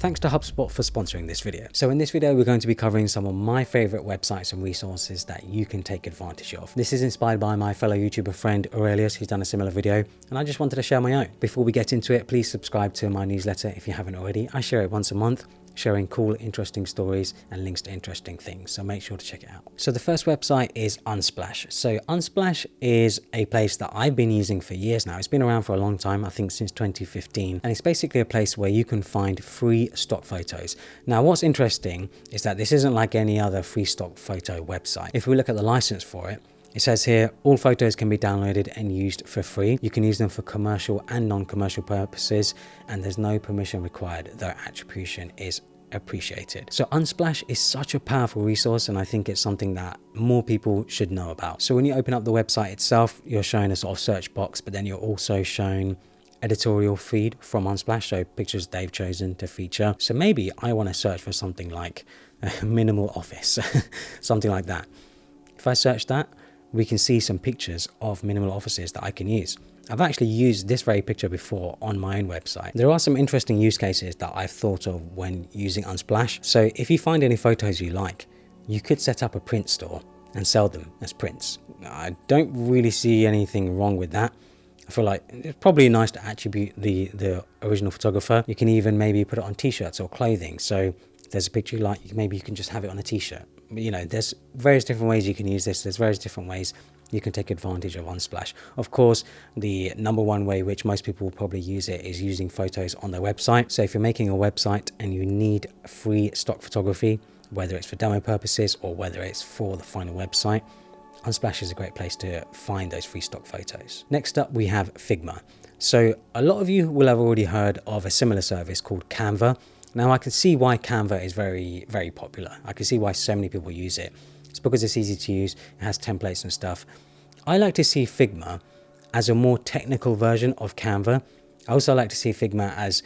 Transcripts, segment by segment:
Thanks to HubSpot for sponsoring this video. So in this video, we're going to be covering some of my favorite websites and resources that you can take advantage of. This is inspired by my fellow YouTuber friend Aurelius, who's done a similar video, and I just wanted to share my own. Before we get into it, please subscribe to my newsletter if you haven't already. I share it once a month, sharing cool, interesting stories and links to interesting things. So make sure to check it out. So the first website is Unsplash. So Unsplash is a place that I've been using for years now. It's been around for a long time, I think since 2015. And it's basically a place where you can find free stock photos. Now, what's interesting is that this isn't like any other free stock photo website. If we look at the license for it, it says here, all photos can be downloaded and used for free. You can use them for commercial and non-commercial purposes, and there's no permission required, though attribution is appreciated. So Unsplash is such a powerful resource, and I think it's something that more people should know about. So when you open up the website itself, you're shown a sort of search box, but then you're also shown editorial feed from Unsplash, so pictures they've chosen to feature. So maybe I want to search for something like a minimal office, something like that. If I search that, we can see some pictures of minimal offices that I can use. I've actually used this very picture before on my own website. There are some interesting use cases that I've thought of when using Unsplash. So if you find any photos you like, you could set up a print store and sell them as prints. I don't really see anything wrong with that. I feel like it's probably nice to attribute the original photographer. You can even maybe put it on t-shirts or clothing. So if there's a picture you like, maybe you can just have it on a t-shirt. You know, there's various different ways you can use this. There's various different ways you can take advantage of Unsplash. Of course, the number one way which most people will probably use it is using photos on their website. So if you're making a website and you need free stock photography, whether it's for demo purposes or whether it's for the final website, Unsplash is a great place to find those free stock photos. Next up, we have Figma. So a lot of you will have already heard of a similar service called Canva. Now I can see why Canva is very, very popular. I can see why so many people use it. It's because it's easy to use, it has templates and stuff. I like to see Figma as a more technical version of Canva. I also like to see Figma as,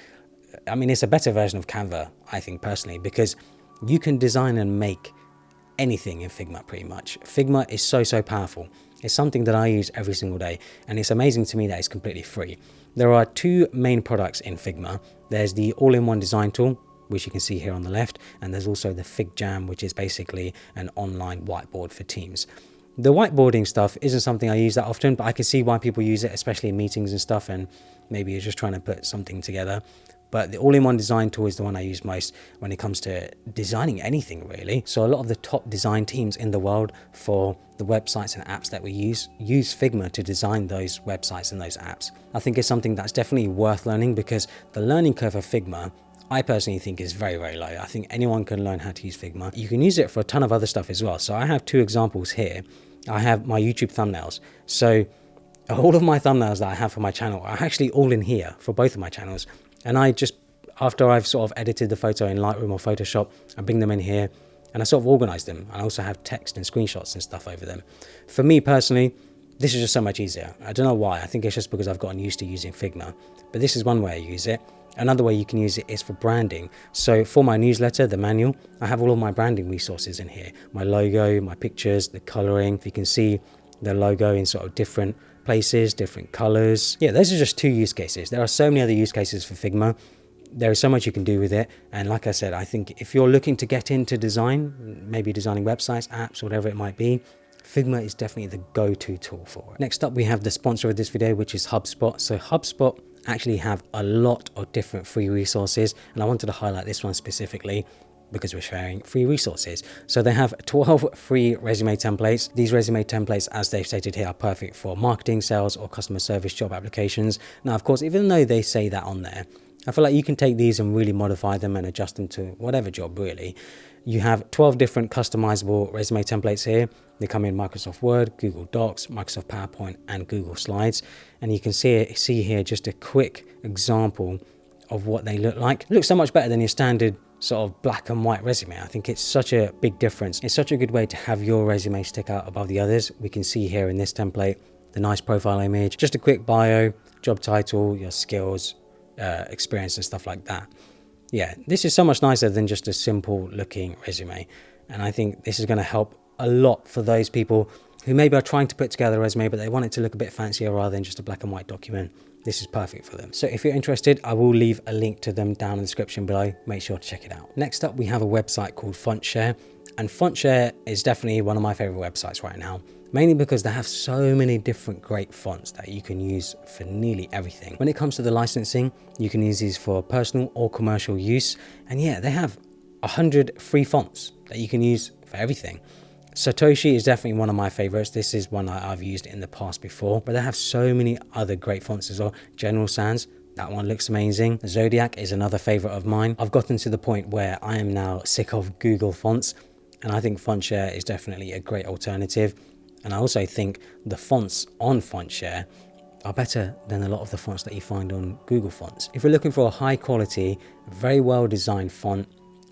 I mean, it's a better version of Canva, I think personally, because you can design and make anything in Figma pretty much. Figma is so powerful. It's something that I use every single day, and it's amazing to me that it's completely free. There are two main products in Figma. There's the all-in-one design tool, which you can see here on the left, and there's also the FigJam, which is basically an online whiteboard for teams. The whiteboarding stuff isn't something I use that often, but I can see why people use it, especially in meetings and stuff, and maybe you're just trying to put something together. But the all-in-one design tool is the one I use most when it comes to designing anything, really. So a lot of the top design teams in the world for the websites and apps that we use Figma to design those websites and those apps. I think it's something that's definitely worth learning, because the learning curve of Figma, I personally think, is very, very low. I think anyone can learn how to use Figma. You can use it for a ton of other stuff as well. So I have two examples here. I have my YouTube thumbnails. So all of my thumbnails that I have for my channel are actually all in here for both of my channels. And I just, after I've sort of edited the photo in Lightroom or Photoshop, I bring them in here and I sort of organize them. I also have text and screenshots and stuff over them. For me personally, this is just so much easier. I don't know why. I think it's just because I've gotten used to using Figma. But this is one way I use it. Another way you can use it is for branding. So for my newsletter, the manual, I have all of my branding resources in here. My logo, my pictures, the coloring. You can see the logo in sort of different places, different colors. Yeah, those are just two use cases. There are so many other use cases for Figma. There is so much you can do with it. And like I said, I think if you're looking to get into design, maybe designing websites, apps, whatever it might be, Figma is definitely the go-to tool for it. Next up, we have the sponsor of this video, which is HubSpot. So HubSpot actually have a lot of different free resources, and I wanted to highlight this one specifically because we're sharing free resources. So they have 12 free resume templates. These resume templates, as they've stated here, are perfect for marketing, sales, or customer service job applications. Now, of course, even though they say that on there, I feel like you can take these and really modify them and adjust them to whatever job, really. You have 12 different customizable resume templates here. They come in Microsoft Word, Google Docs, Microsoft PowerPoint, and Google Slides. And you can see here just a quick example of what they look like. It looks so much better than your standard sort of black and white resume. I think it's such a big difference. It's such a good way to have your resume stick out above the others. We can see here in this template, the nice profile image, just a quick bio, job title, your skills, experience and stuff like that. Yeah, this is so much nicer than just a simple looking resume. And I think this is going to help a lot for those people who maybe are trying to put together a resume, but they want it to look a bit fancier rather than just a black and white document. this is perfect for them. So if you're interested, I will leave a link to them down in the description below. Make sure to check it out. Next up, we have a website called FontShare, and FontShare is definitely one of my favorite websites right now, mainly because they have so many different great fonts that you can use for nearly everything. When it comes to the licensing, you can use these for personal or commercial use. And yeah, they have 100 free fonts that you can use for everything. Satoshi is definitely one of my favorites. This is one that I've used in the past before, but they have so many other great fonts as well. General Sans, that one looks amazing. Zodiac is another favorite of mine. I've gotten to the point where I am now sick of Google fonts, and I think FontShare is definitely a great alternative. And I also think the fonts on FontShare are better than a lot of the fonts that you find on Google Fonts. If you're looking for a high quality, very well designed font,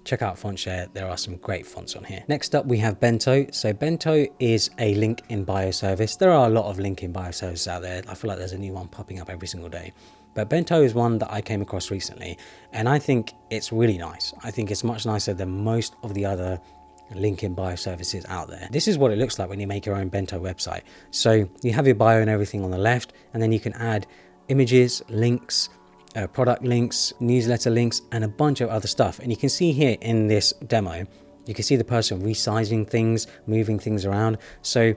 check out FontShare. There are some great fonts on here. Next up, we have Bento. So Bento is a link in bio service. There are a lot of link in bio services out there. I feel like there's a new one popping up every single day. But Bento is one that I came across recently, and I think it's really nice. I think it's much nicer than most of the other link in bio services out there. This is what it looks like when you make your own Bento website. So you have your bio and everything on the left, and then you can add images, links, product links, newsletter links, and a bunch of other stuff. And you can see here in this demo, you can see the person resizing things, moving things around. So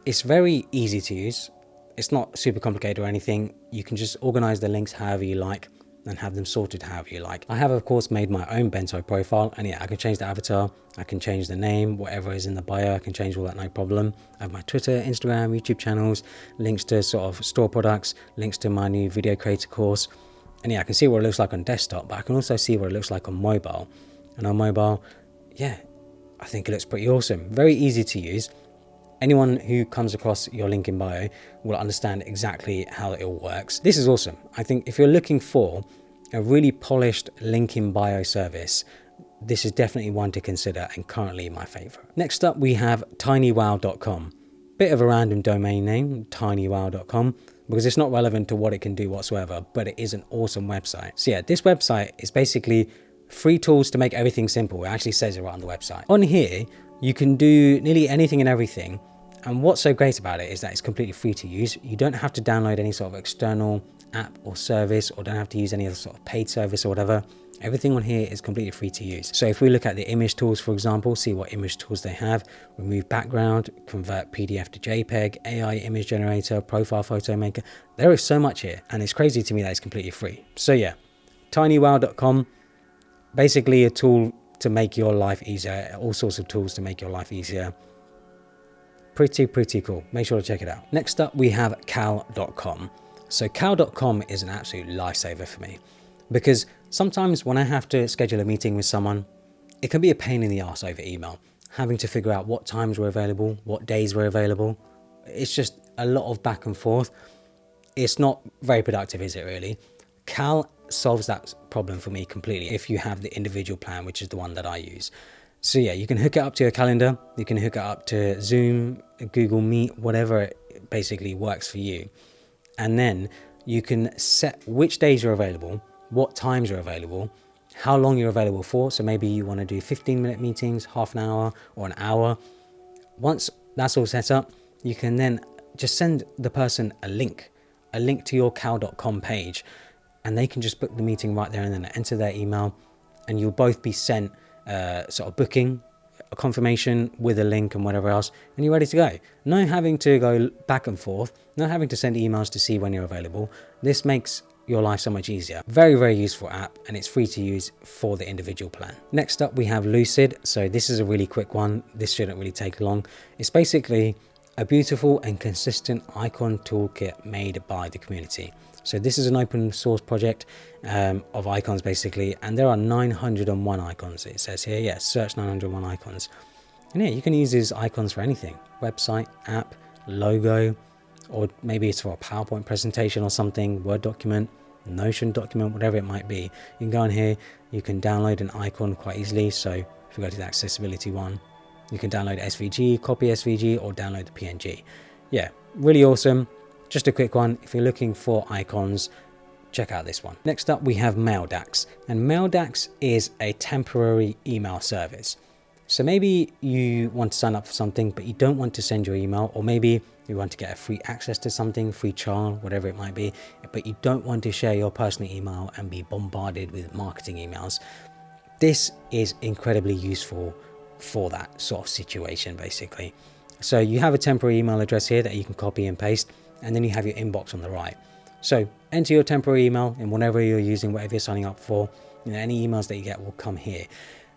it's very easy to use. It's not super complicated or anything. You can just organize the links however you like and have them sorted however you like. I have, of course, made my own Bento profile, and yeah, I can change the avatar, I can change the name, whatever is in the bio, I can change all that, no problem. I have my Twitter, Instagram, YouTube channels, links to sort of store products, links to my new video creator course. And yeah, I can see what it looks like on desktop, but I can also see what it looks like on mobile. And on mobile, yeah, I think it looks pretty awesome. Very easy to use. Anyone who comes across your link in bio will understand exactly how it all works. This is awesome. I think if you're looking for a really polished link in bio service, this is definitely one to consider and currently my favorite. Next up, we have tinywow.com. Bit of a random domain name, tinywow.com, because it's not relevant to what it can do whatsoever, but it is an awesome website. So yeah, this website is basically free tools to make everything simple. It actually says it right on the website. On here, you can do nearly anything and everything. And what's so great about it is that it's completely free to use. You don't have to download any sort of external app or service, or don't have to use any other sort of paid service or whatever. Everything on here is completely free to use. So if we look at the image tools, for example, see what image tools they have: remove background, convert PDF to JPEG, AI image generator, profile photo maker. There is so much here, and it's crazy to me that it's completely free. So yeah, tinywow.com, basically a tool to make your life easier, all sorts of tools to make your life easier. Pretty cool. Make sure to check it out. Next up, we have cal.com. So cal.com is an absolute lifesaver for me, because sometimes when I have to schedule a meeting with someone, it can be a pain in the ass over email, having to figure out what times were available, what days were available. It's just a lot of back and forth. It's not very productive, is it really? Cal solves that problem for me completely if you have the individual plan, which is the one that I use. So yeah, you can hook it up to your calendar, you can hook it up to Zoom, Google Meet, whatever basically works for you. And then you can set which days you're available, what times you're available, how long you're available for. So maybe you want to do 15-minute meetings, half an hour or an hour. Once that's all set up, you can then just send the person a link to your cal.com page, and they can just book the meeting right there and then enter their email, and you'll both be sent sort of booking, a confirmation with a link and whatever else, and you're ready to go. No having to go back and forth, no having to send emails to see when you're available. This makes your life so much easier. Very useful app, and it's free to use for the individual plan. Next up, we have Lucid. So this is a really quick one. This shouldn't really take long. It's basically a beautiful and consistent icon toolkit made by the community. So this is an open source project of icons basically, and there are 901 icons. It says here, yes, search 901 icons. And yeah, you can use these icons for anything: website, app, logo, or maybe it's for a PowerPoint presentation or something, Word document, Notion document, whatever it might be. You can go on here, you can download an icon quite easily. So if we go to the accessibility one, you can download SVG, copy SVG, or download the PNG. Yeah, really awesome. Just a quick one. If you're looking for icons, check out this one. Next up, we have MailDax, and MailDax is a temporary email service. So maybe you want to sign up for something, but you don't want to send your email, or maybe you want to get a free access to something, free trial, whatever it might be, but you don't want to share your personal email and be bombarded with marketing emails. This is incredibly useful for that sort of situation, basically. So you have a temporary email address here that you can copy and paste, and then you have your inbox on the right. So enter your temporary email in whatever you're using, whatever you're signing up for. Any emails that you get will come here.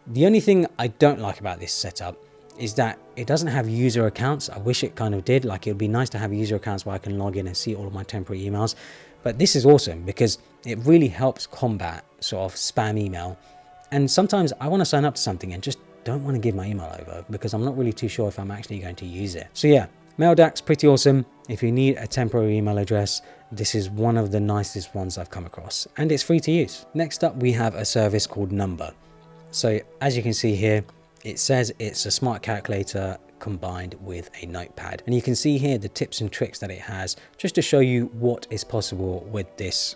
The only thing I don't like about this setup is that it doesn't have user accounts. I wish it kind of did. Like, it would be nice to have user accounts where I can log in and see all of my temporary emails. But this is awesome because it really helps combat sort of spam email. And sometimes I want to sign up to something and just don't want to give my email over because I'm not really too sure if I'm actually going to use it. So yeah, MailDax, pretty awesome. If you need a temporary email address, this is one of the nicest ones I've come across, and it's free to use. Next up, we have a service called Number. So as you can see here, it says it's a smart calculator combined with a notepad. And you can see here the tips and tricks that it has just to show you what is possible with this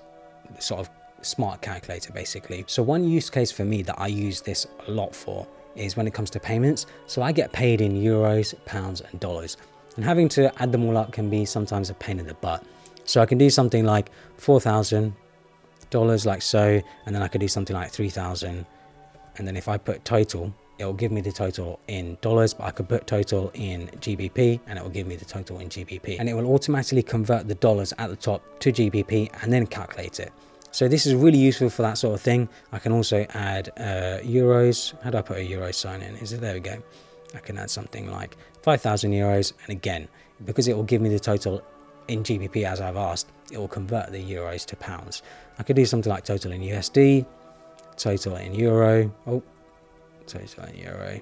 sort of smart calculator, basically. So one use case for me that I use this a lot for is when it comes to payments. So I get paid in euros, pounds, and dollars. And having to add them all up can be sometimes a pain in the butt. So I can do something like $4,000 like so, and then I could do something like 3,000. And then if I put total, it will give me the total in dollars, but I could put total in GBP and it will give me the total in GBP. And it will automatically convert the dollars at the top to GBP and then calculate it. So this is really useful for that sort of thing. I can also add euros. How do I put a euro sign in? There we go. I can add something like 5,000 euros. And again, because it will give me the total in GBP as I've asked, it will convert the euros to pounds. I could do something like total in USD, total in euro. Total in euro.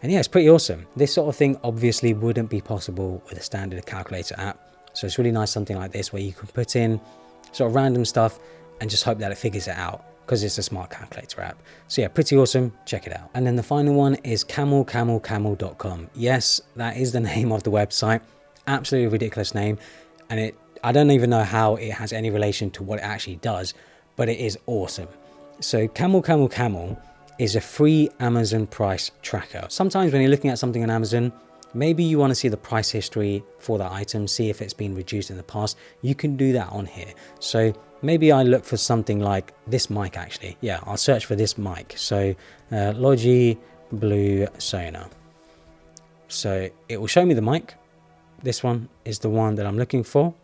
And yeah, it's pretty awesome. This sort of thing obviously wouldn't be possible with a standard calculator app. So it's really nice, something like this where you can put in sort of random stuff and just hope that it figures it out because it's a smart calculator app. So yeah, pretty awesome. Check it out. And then the final one is CamelCamelCamel.com. Yes, that is the name of the website. Absolutely ridiculous name. And I don't even know how it has any relation to what it actually does, but it is awesome. So CamelCamelCamel is a free Amazon price tracker. Sometimes when you're looking at something on Amazon, maybe you want to see the price history for that item, see if it's been reduced in the past. You can do that on here. So maybe I look for something like this mic actually. Yeah, I'll search for this mic. So Logi Blue Sonar. So it will show me the mic. This one is the one that I'm looking for.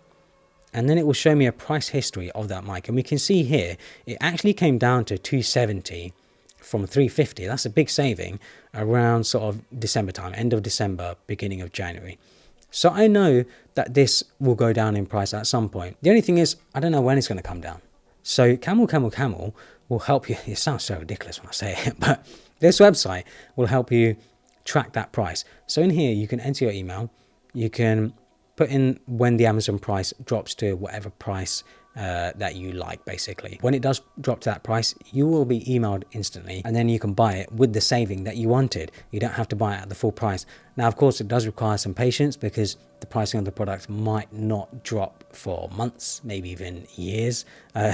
And then it will show me a price history of that mic. And we can see here, it actually came down to 270 from 350. That's a big saving around sort of December time, end of December, beginning of January. So I know that this will go down in price at some point. The only thing is, I don't know when it's going to come down. So CamelCamelCamel will help you. It sounds so ridiculous when I say it, but this website will help you track that price. So in here, you can enter your email. You can put in when the Amazon price drops to whatever price that you like, basically. When it does drop to that price, you will be emailed instantly, and then you can buy it with the saving that you wanted. You don't have to buy it at the full price. Now, of course, it does require some patience because the pricing of the product might not drop for months, maybe even years.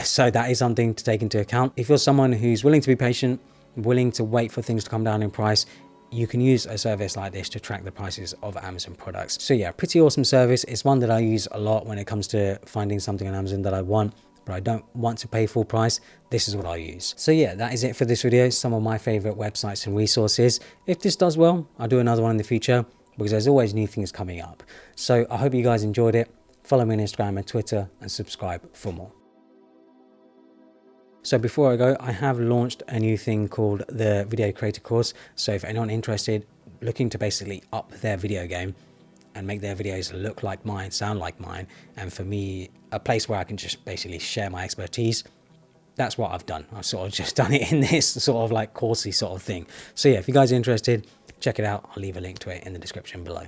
So that is something to take into account. If you're someone who's willing to be patient, willing to wait for things to come down in price, you can use a service like this to track the prices of Amazon products. So yeah, pretty awesome service. It's one that I use a lot when it comes to finding something on Amazon that I want, but I don't want to pay full price. This is what I use. So yeah, that is it for this video. Some of my favorite websites and resources. If this does well, I'll do another one in the future because there's always new things coming up. So I hope you guys enjoyed it. Follow me on Instagram and Twitter and subscribe for more. So before I go, I have launched a new thing called the Video Creator course. So if anyone interested, looking to basically up their video game and make their videos look like mine, sound like mine, and for me, a place where I can just basically share my expertise, that's what I've done. I've sort of just done it in this sort of like coursey sort of thing. So yeah, if you guys are interested, check it out. I'll leave a link to it in the description below.